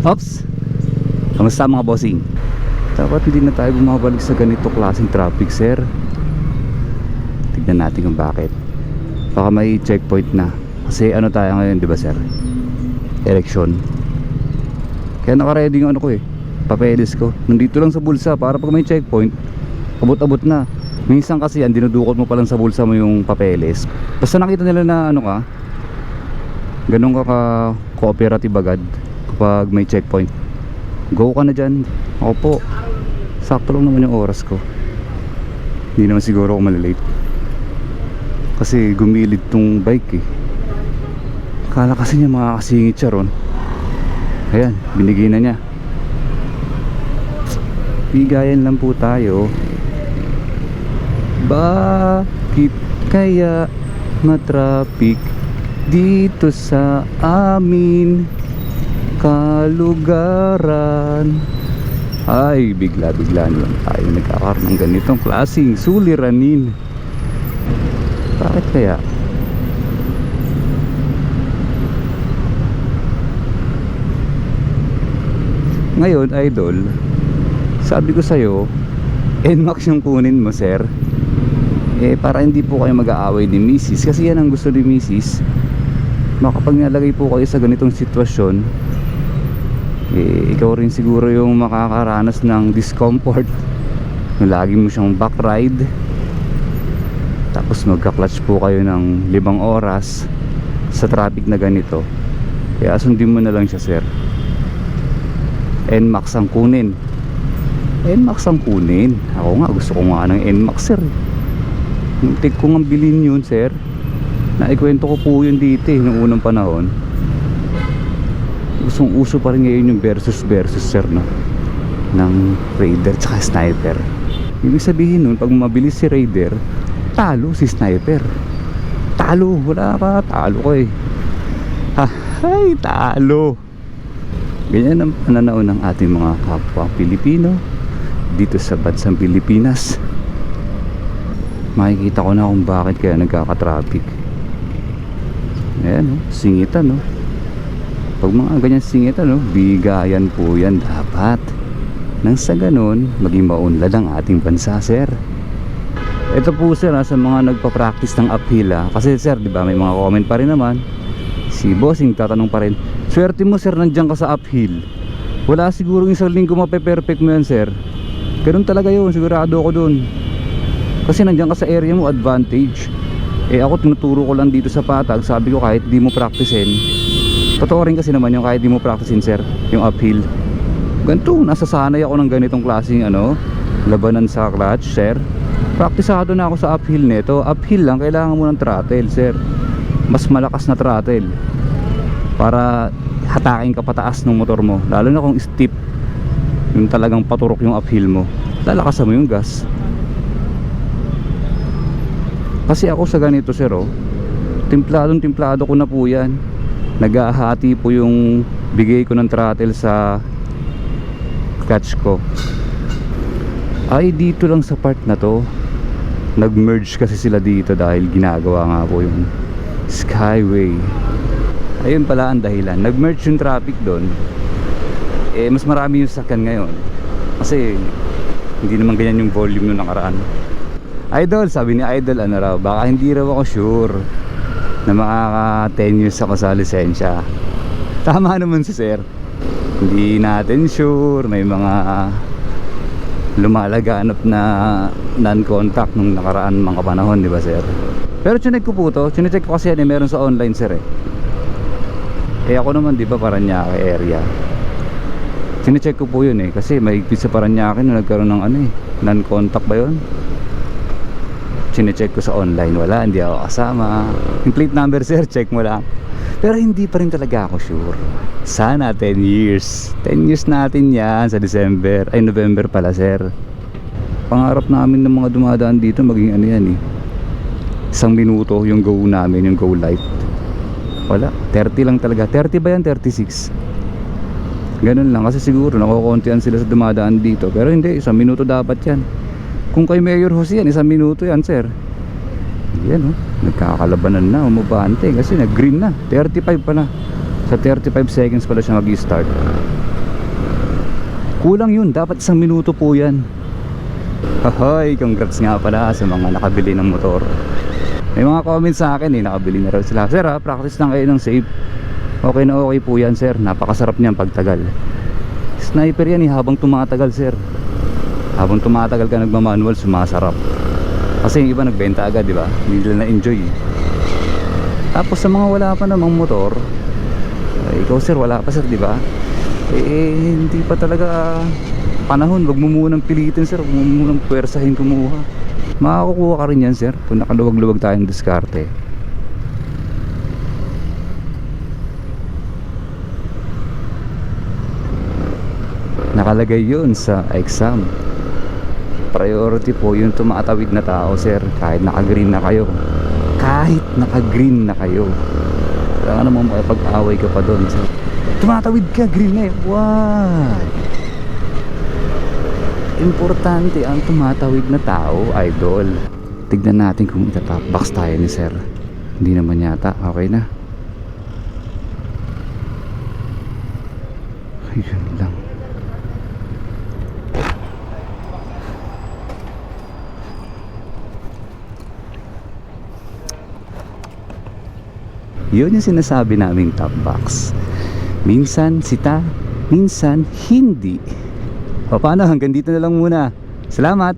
Ops! Kamusta mga bossing? Dapat hindi na tayo bumabalik sa ganito klaseng traffic, sir. Tignan natin kung bakit. Baka may checkpoint na. Kasi ano tayo ngayon, di ba sir? Election. Kaya naka-ready yung ano ko papeles ko. Nandito lang sa bulsa para pag may checkpoint, abot-abot na. Minsan kasi yan, dinudukot mo pa lang sa bulsa mo yung papeles. Basta nakita nila na ano ka, ganun ka ka-cooperative agad kapag may checkpoint. Go ka na dyan. Ako po, sakto lang naman yung oras ko. Hindi naman siguro ako malilate. Kasi gumilid tong bike Kala kasi niya makakasingit siya ron. Ayan, binigay na niya. Bigayan lang po tayo. Bakit kaya matraffic dito sa amin kalugaran? Ay, bigla-bigla lang tayo nagkakaroon ng ganitong klaseng suliranin. Bakit kaya? Ngayon, idol, sabi ko sa'yo, NMAX yung kunin mo, sir. Para hindi po kayo mag-aaway ni Mrs. Kasi yan ang gusto ni Mrs. Makapag nalagay po kayo sa ganitong sitwasyon, ikaw rin siguro yung makakaranas ng discomfort. Yung lagi mo siyang back ride, tapos magka-clutch po kayo ng 5 oras sa traffic na ganito. Kaya sundin mo na lang siya, sir. NMAX ang kunin. NMAX ang kunin. Ako nga, gusto ko nga ng NMAX, sir. Muntik ko nga bilhin yun, sir. Naikwento ko po yun dito noong unang panahon. Gustong uso pa rin ngayon yung versus sir, no? Ng Raider tsaka Sniper. Ibig sabihin nun, pag mabilis si Raider, talo si Sniper. Talo, wala ka, talo ko ay, talo. Ganyan ang pananaw ng ating mga kapwa Pilipino dito sa bansang Pilipinas. Makikita ko na kung bakit kaya nagkaka-traffic. Ayan, singitan, no? Pag mga ganyan singitan, no, bigayan po yan dapat. Nang sa ganun, maging maunlad ang ating bansa, sir. Ito po, sir, sa mga nagpa-practice ng uphill, kasi sir, di ba, may mga comment pa rin naman. Si bossing tatanong pa rin, swerte mo, sir, nandiyan ka sa uphill. Wala siguro isang linggo mape-perfect mo yan, sir. Ganun talaga yun, sigurado ako dun. Kasi nandiyan ka sa area mo, advantage. Ako tinuturo ko lang dito sa Patag. Sabi ko kahit di mo practicein, totoo rin kasi naman yung kahit di mo practicein, sir, yung uphill. Ganito, nasasanay ako ng ganitong klaseng labanan sa clutch, sir. Praktisado na ako sa uphill nito. Uphill lang, kailangan mo ng throttle, sir. Mas malakas na throttle para hatakin ka pataas ng motor mo. Lalo na kung steep, yung talagang paturok yung uphill mo, lalakasan mo yung gas. Kasi ako sa ganito, sir, timplado ko na po yan. Naghahati po yung bigay ko ng throttle sa clutch ko. Ay, dito lang sa part na to, nag-merge kasi sila dito dahil ginagawa nga po yung Skyway. Ayun pala ang dahilan, nag-merge yung traffic doon. Mas marami yung sakyan ngayon kasi hindi naman ganyan yung volume nung nakaraan. Idol, sabi ni Idol, ano raw, baka hindi raw ako sure na makaka 10 years ako sa lisensya. Tama naman si sir, hindi natin sure. May mga lumalaganap na non-contact nung nakaraan mga panahon, di ba, sir? Pero chinek ko po to, chinecheck ko kasi yan meron sa online, sir. Ako naman, di ba, Paranaque area. Chinecheck ko po yun kasi mahigpit sa Paranaque na nagkaroon ng non-contact ba yun? Chinecheck ko sa online, wala, hindi ako kasama. Yung plate number, sir, check mo lang. Pero hindi pa rin talaga ako sure. Sana 10 years 10 years natin yan sa November pala, sir. Pangarap namin ng mga dumadaan dito maging yan 1 minuto yung go namin, yung go light. Wala, 30 lang talaga. 30 ba yan? 36. Ganun lang, kasi siguro nakukontian sila sa dumadaan dito. Pero hindi, 1 minuto dapat yan. Kung kay Mayor Jose yan, 1 minuto yan, sir. Yan, nagkakalabanan na, umubante kasi nag-green na, 35 pa na. Sa 35 seconds pala siya mag-start. Kulang yun, dapat 1 minuto po yan. Hoy, congrats nga pala sa mga nakabili ng motor. May mga comments sa akin nakabili na raw sila. Sir practice lang kayo ng safe. Okay na okay po yan sir, napakasarap niyan pagtagal. Sniper yan habang tumatagal sir. Habang tumatagal ka nagmamanual, sumasarap. Kasi yung iba nagbenta agad, di ba? Hindi nila na-enjoy. Tapos sa mga wala pa namang motor, ikaw sir, wala pa sir, di ba? Hindi pa talaga panahon. Wag mo munang pilitin sir, wag mo munang puwersahin kumuha. Makakukuha ka rin yan sir kung nakaluwag-luwag tayong diskarte. Nakalagay yun sa exam. Priority po yung tumatawid na tao sir. Kahit naka-green na kayo, kahit naka-green na kayo, wala ka namang makipag-away ka pa doon sir. Tumatawid ka, green na eh. Wow, importante ang tumatawid na tao, idol. Tignan natin kung itatop box tayo ni sir. Hindi naman yata, okay na. Ayun lang. Yun yung sinasabi naming top box. Minsan sita, minsan hindi. O paano, hanggang dito na lang muna. Salamat!